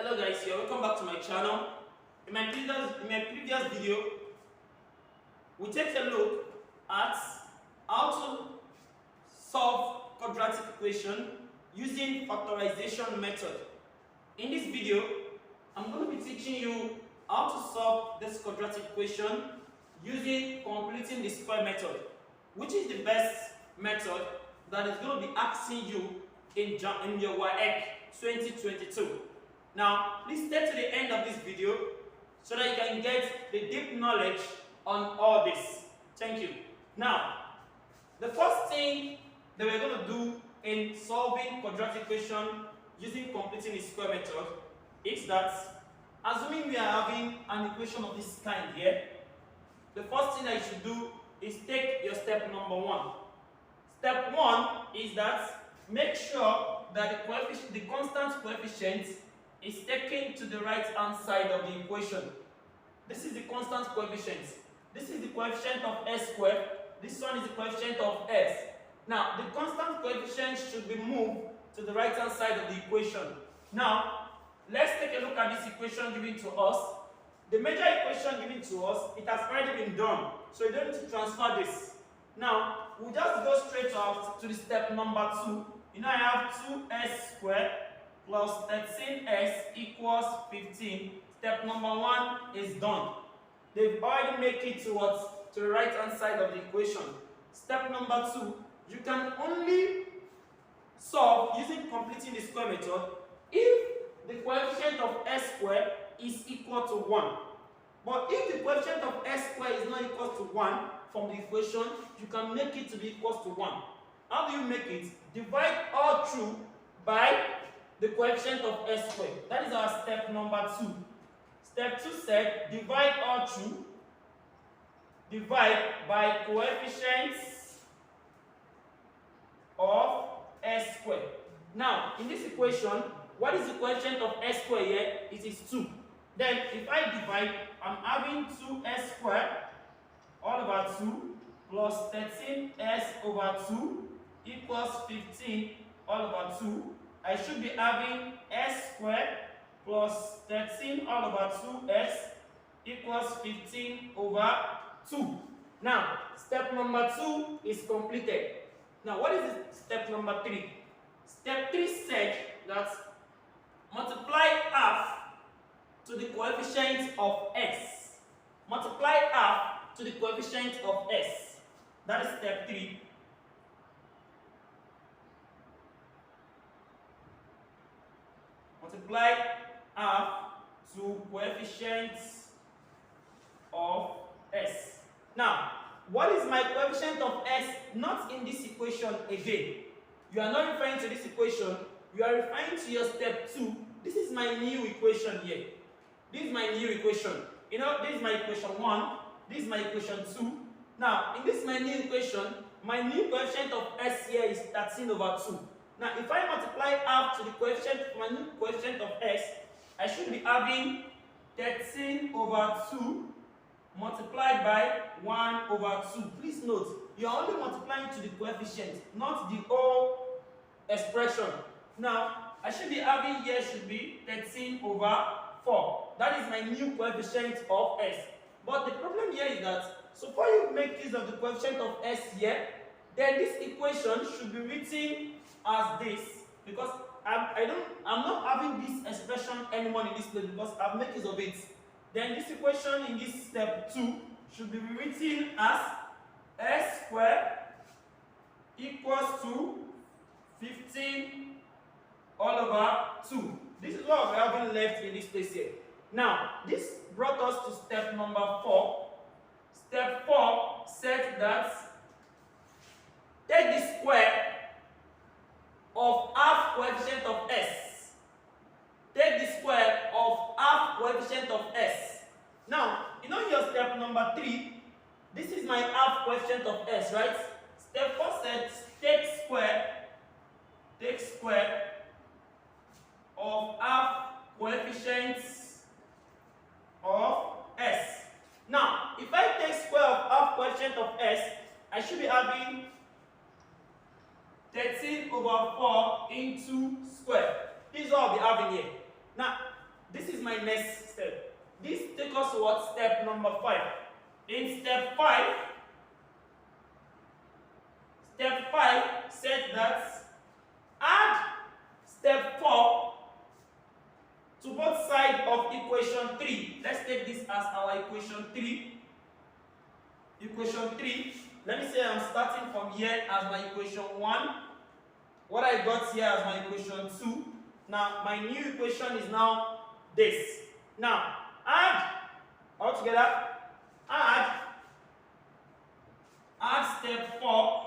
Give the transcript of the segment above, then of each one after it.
Hello guys, here welcome back to my channel. In my previous video, we take a look at how to solve quadratic equation using factorization method. In this video, I'm going to be teaching you how to solve this quadratic equation using completing the square method, which is the best method that is going to be asking you in your WAEC 2022. Now, please stay to the end of this video so that you can get the deep knowledge on all this. Thank you. Now, the first thing that we're going to do in solving quadratic equation using completing the square method is that, assuming we are having an equation of this kind here, the first thing that you should do is take your step number 1. Step 1 is that make sure that the constant coefficient is taken to the right hand side of the equation. This is the constant coefficient. This is the coefficient of s squared. This one is the coefficient of s. Now, the constant coefficient should be moved to the right hand side of the equation. Now, let's take a look at this equation given to us. The major equation given to us, it has already been done. So you don't need to transfer this. Now, we'll just go straight out to the step number 2. You know I have 2s squared plus 13s equals 15. Step number 1 is done. They've already made it to the right hand side of the equation. Step number 2, you can only solve using completing the square method if the coefficient of s squared is equal to 1. But if the coefficient of s squared is not equal to 1 from the equation, you can make it to be equal to 1. How do you make it? Divide all through by the coefficient of s squared. That is our step number 2. Step 2 said divide all through, divide by coefficients of s squared. Now, in this equation, what is the coefficient of s squared here? It is 2. Then, if I divide, I'm having 2s squared all over 2 plus 13s over 2 equals 15 all over 2. I should be having s squared plus 13 all over 2s equals 15 over 2. Now, step number 2 is completed. Now, what is step number 3? Step 3 said that multiply half to the coefficient of s. Multiply half to the coefficient of s. That is step 3. Multiply half to coefficients of s. Now, what is my coefficient of s? Not in this equation again. You are not referring to this equation. You are referring to your step 2. This is my new equation here. This is my new equation. You know, this is my equation 1. This is my equation 2. Now, in this my new equation, my new coefficient of s here is 13 over 2. Now, if I multiply half to the coefficient, my new coefficient of s, I should be having 13 over 2 multiplied by 1 over 2. Please note, you are only multiplying to the coefficient, not the whole expression. Now, I should be having here should be 13 over 4. That is my new coefficient of s. But the problem here is that, so far you make use of the coefficient of s here, then this equation should be written as this, because I'm not having this expression anymore in this place because I've made use of it. Then this equation in this step 2 should be written as s squared equals to 15 all over 2. This is what we have left in this place here. Now, this brought us to step number 4. Step 4 said that take the square of half coefficient of s. Take the square of half coefficient of s. Now, you know your step number 3, this is my half coefficient of s, right? Step 4 said take square of half coefficients of s. Now, if I take square of half coefficient of s, I should be having 13 over 4 into square. This is what I'll be having here. Now, this is my next step. This takes us to what? Step number 5. In step 5 said that add step 4 to both sides of equation 3. Let's take this as our equation 3. Equation 3. Let me say I'm starting from here as my equation 1. What I got here as my equation 2. Now my new equation is now this. Now add all together. Add step 4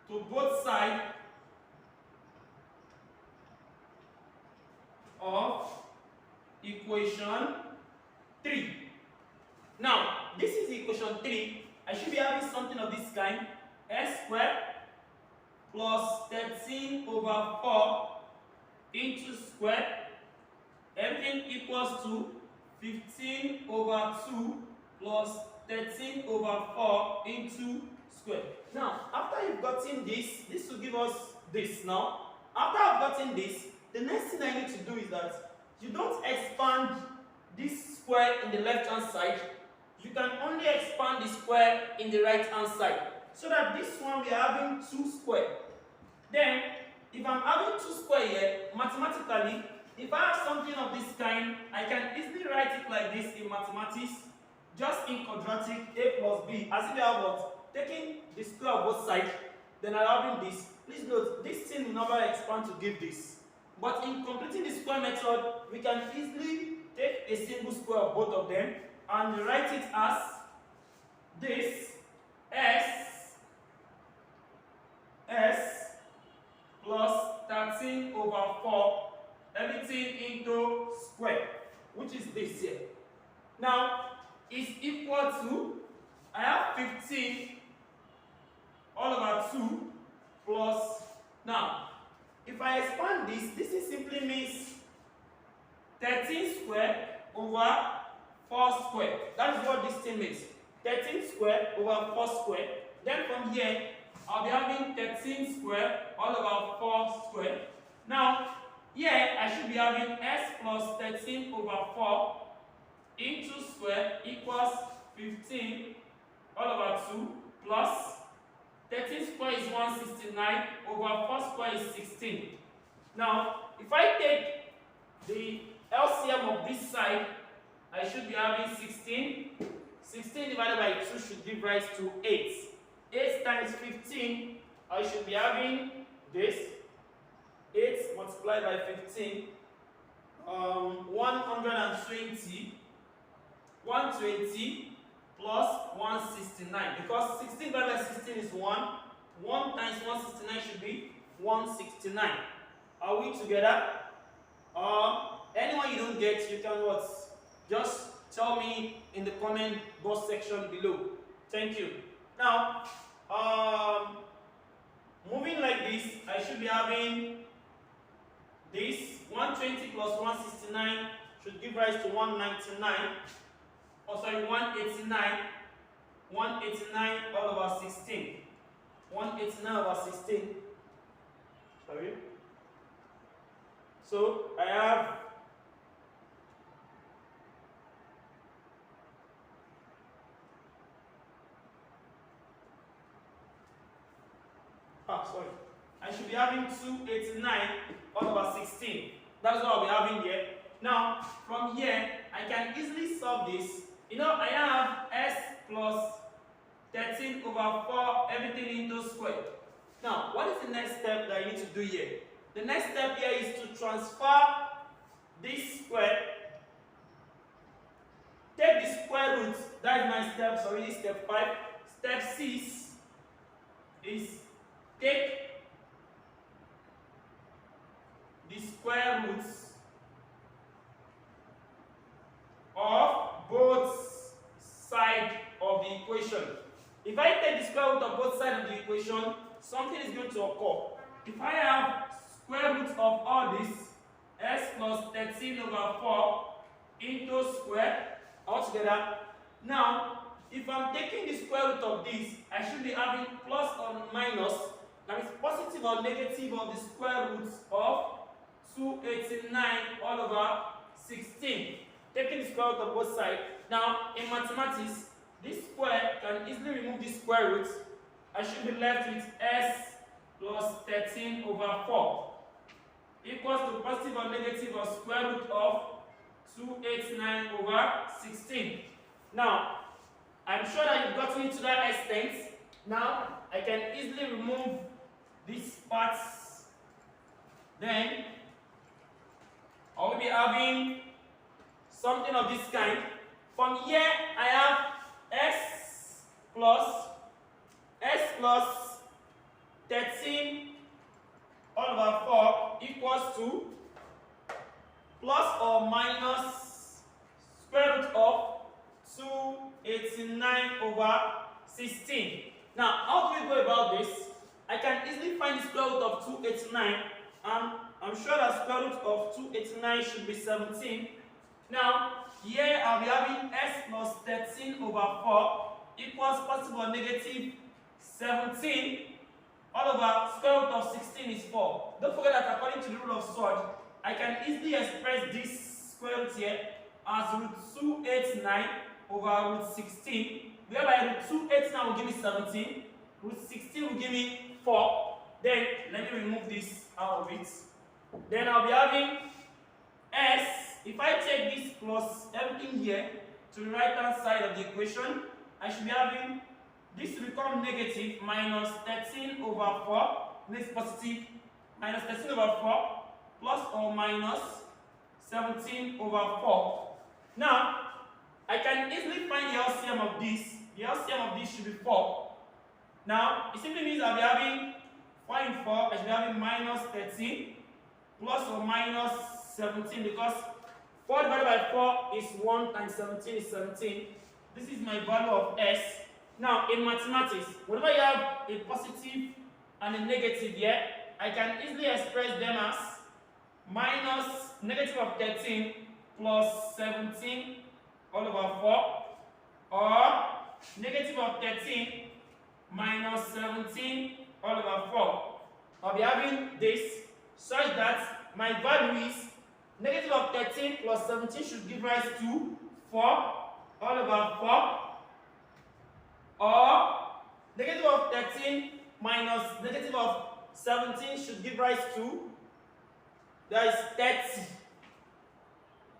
to both sides of equation 3. Now, this is equation 3. I should be having something of this kind. S squared plus 13 over 4 into square. Everything equals to 15 over 2 plus 13 over 4 into square. Now, after you've gotten this will give us this now. After I've gotten this, the next thing I need to do is that you don't expand this square in the left hand side. You can only expand the square in the right hand side. So that this one we are having 2 square. Then, if I'm having 2 square here, mathematically, if I have something of this kind, I can easily write it like this in mathematics. Just in quadratic, a plus b, as if I have what? Taking the square of both sides, then I'm having this. Please note, this thing will never expand to give this. But in completing the square method, we can easily take a single square of both of them and write it as this s plus 13 over 4, everything into square, which is this here. Now, is equal to, I have 15 all over 2 plus, now, if I expand this is simply means 13 square over 4 square. That is what this thing means. 13 square over 4 square. Then from here, I'll be having 13 square all over 4 square. Now, here I should be having s plus 13 over 4 into square equals 15 all over 2 plus 13 square is 169 over 4 square is 16. Now, if I take the LCM of this side, I should be having 16. 16 divided by 2 should give rise to 8. 8 times 15, I should be having this. 8 multiplied by 15, 120. 120 plus 169. Because 16 divided by 16 is 1. 1 times 169 should be 169. Are we together? Anyone you don't get, you can what? Just tell me in the comment box section below. Thank you. Now, moving like this, I should be having this 120 plus 169 should give rise to 199. Oh, sorry, 189. 189 all over 16. 189 over 16. Sorry. So I have sorry. I should be having 289 all over 16. That's what I'll be having here. Now, from here, I can easily solve this. You know, I have s plus 13 over 4, everything into square. Now, what is the next step that I need to do here? The next step here is to transfer this square. Take the square root. That is my step, sorry, step 5. Step 6 is take the square roots of both sides of the equation. If I take the square root of both sides of the equation, something is going to occur. If I have square root of all this, s plus 13 over 4 into square altogether. Now, if I'm taking the square root of this, I should be having plus or minus, that is positive or negative of the square root of 2 over 16. Taking the square root of both sides. Now, in mathematics, this square can easily remove this square root. I should be left with s plus 13 over 4 equals to positive or negative of square root of 289 over 16. Now, I'm sure that you've gotten it to that extent. Now, I can easily remove these parts. Then, I will be having something of this kind. From here, I have s plus 13 all over 4 equals to plus or minus square root of 289 over 16. Now, how do we go about this? I can easily find the square root of 289, and I'm sure that square root of 289 should be 17. Now, here I'll be having s plus 13 over 4 equals positive or negative 17 all over square root of 16 is 4. Don't forget that according to the rule of sword, I can easily express this square root here as root 289 over root 16, whereby root 289 will give me 17, root 16 will give me 4. Then let me remove this out of it. Then I'll be having s. If I take this plus everything here to the right hand side of the equation, I should be having this will become negative minus 13 over 4, this positive, minus 13 over 4, plus or minus 17 over 4. Now, I can easily find the LCM of this. The LCM of this should be 4. Now, it simply means I'll be having 4 and 4, I should be having minus 13, plus or minus 17, because 4 divided by 4 is 1 times 17 is 17. This is my value of s. Now, in mathematics, whenever you have a positive and a negative here, I can easily express them as minus negative of 13 plus 17 all over 4, or negative of 13 minus 17 all over 4. I'll be having this such that my value is negative of 13 plus 17 should give rise to 4 all over 4, or negative of 13 minus negative of 17 should give rise to, that is 30.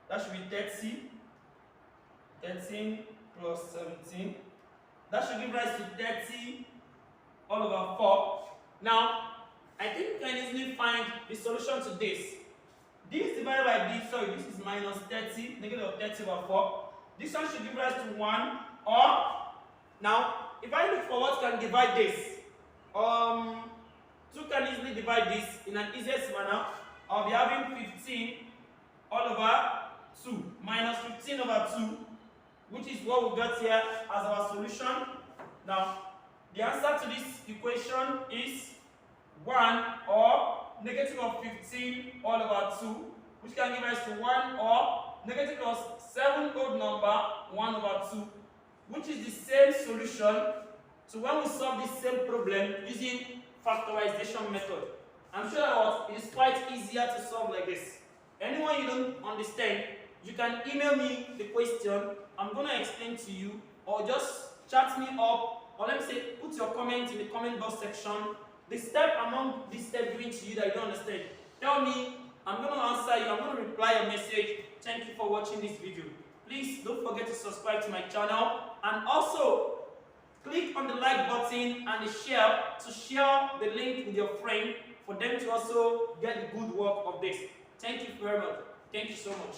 That should be 30. 13 plus 17. That should give rise to 30 all over 4. Now, I think you can easily find the solution to this. This divided by this, sorry, this is minus 30, negative of 30 over 4. This one should give rise to 1, or, now, if I look for what can divide this, 2 can easily divide this in an easiest manner. I'll be having 15 all over 2, minus 15 over 2, which is what we got here as our solution. Now, the answer to this equation is 1 or negative of 15 all over 2, which can give rise to 1 or negative of 7 odd number 1 over 2, which is the same solution to when we solve this same problem using factorization method. I'm sure that it is quite easier to solve like this. Anyone you don't understand, you can email me the question. I'm going to explain to you, or just chat me up, or let me say put your comment in the comment box section. The step among this step given to you that you don't understand, tell me. I'm going to answer you. I'm going to reply your message. Thank you for watching this video. Please don't forget to subscribe to my channel, and also click on the like button and the share to share the link with your friend for them to also get the good work of this. Thank you very much. Thank you so much.